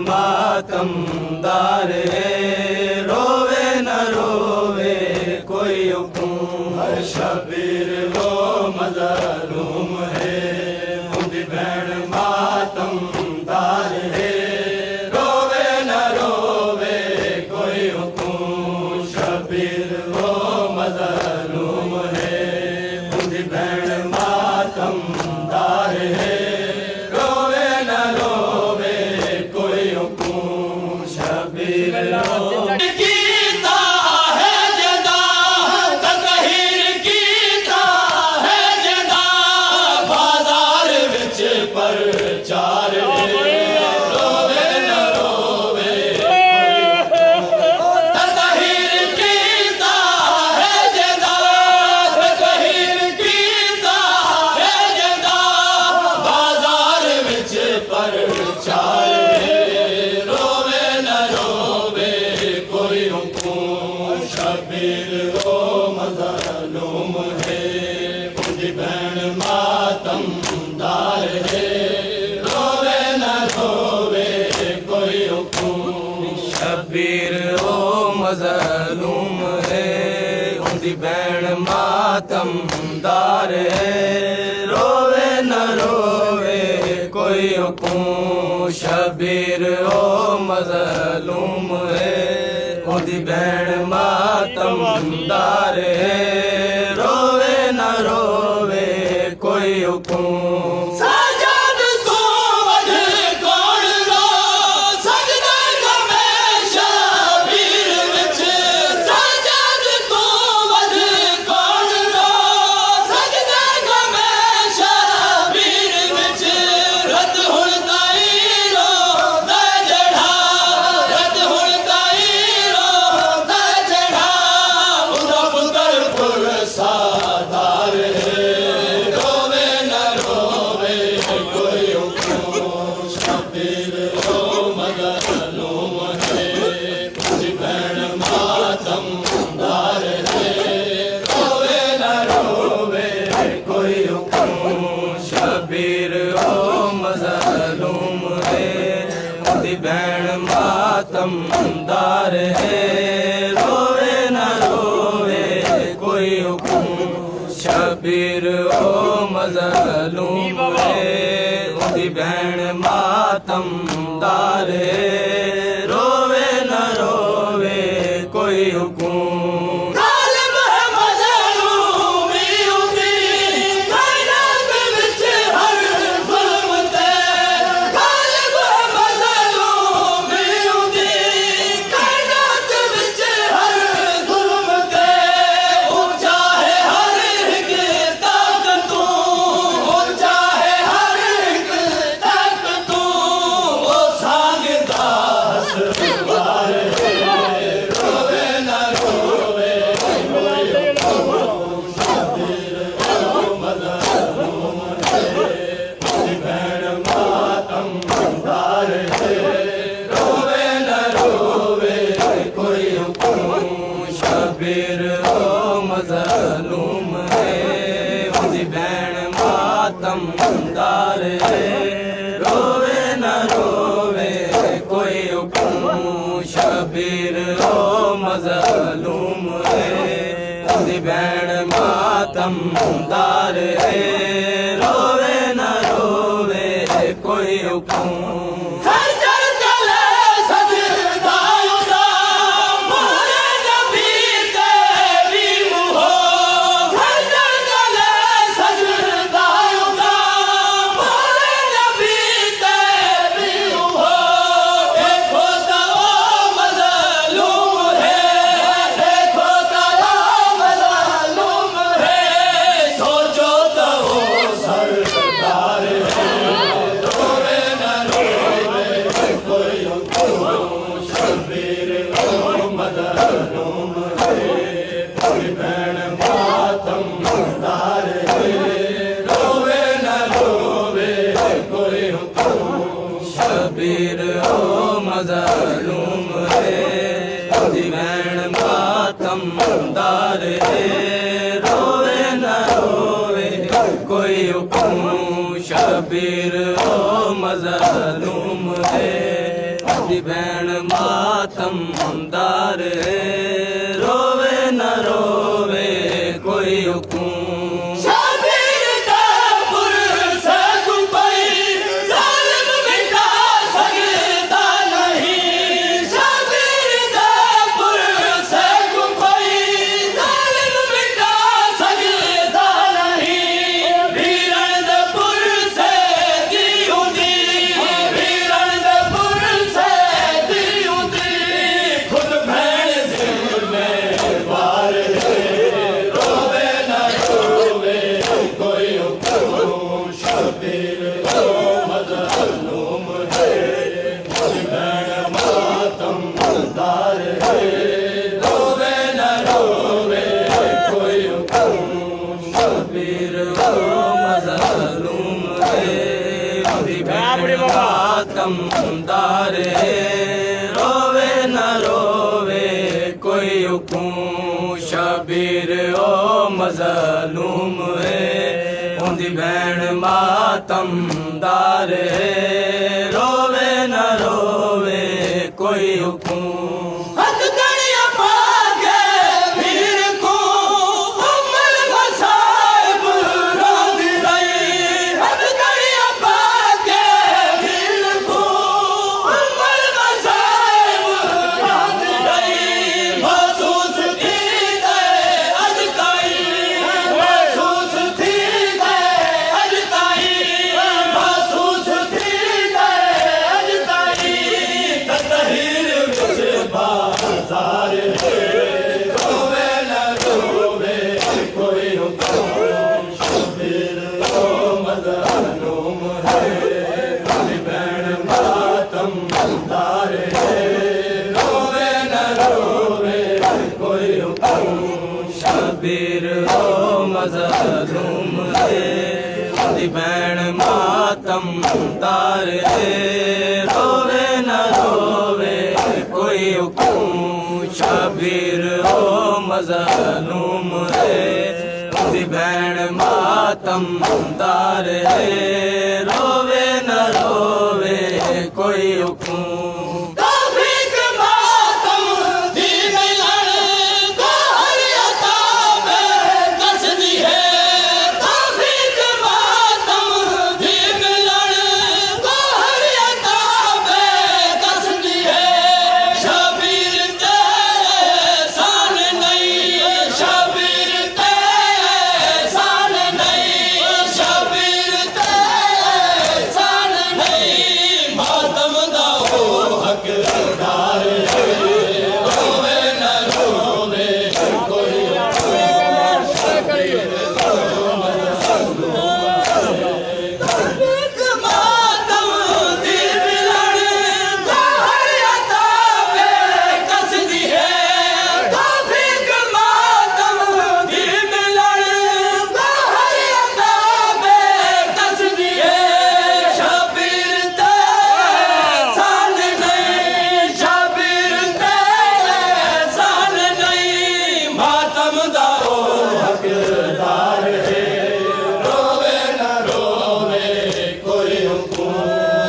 मातमदार है, रोवे न रोवे कोई हुक्म। शबीर वो मज़लूम है, उनकी बहन मातमदार है, रोवे न रोवे कोई हुक्म। शबीर वो मज़लूम है, उनकी बहन मातमदार है, मज़लूम है, उनकी बहन मातमदार है, रोवे न रोवे कोई हुक्म। शबीर ओ मज़लूम है, उनकी बहन मातमदार है, रोवे न रोवे कोई हुक्म। मज़लूम है उदी भैन मातमदार है रोवे न रोवे कोई हुकुम शबीर ओ मज़लूम है उदी भैन मातमदार है रोवे न रोवे कोई हुकुम शबीर ओ मज़लूम है उदी भैन मातमदार है रोवे न रोवे कोई हुकुम शबीर ओ मज़लूम है उदी भैन मातमदार है रोवे न रोवे कोई हुकुम शबीर ओ मज़लूम है उदी भैन मातमदार है रोवे न रोवे कोई हुकुम शबीर ओ मज़लूम है उदी भैन मातमदार है रोवे न रोवे कोई हुकुम शबीर ओ मज़लूम है उदी भैन मातमदार है रोवे न रोवे कोई हुकुम शबीर ओ मज़लूम है उदी भैन मातमदार है रोवे न रोवे कोई हुकुम शबीर ओ मज़लूम है उदी भैन मातमदार है रोवे न रोवे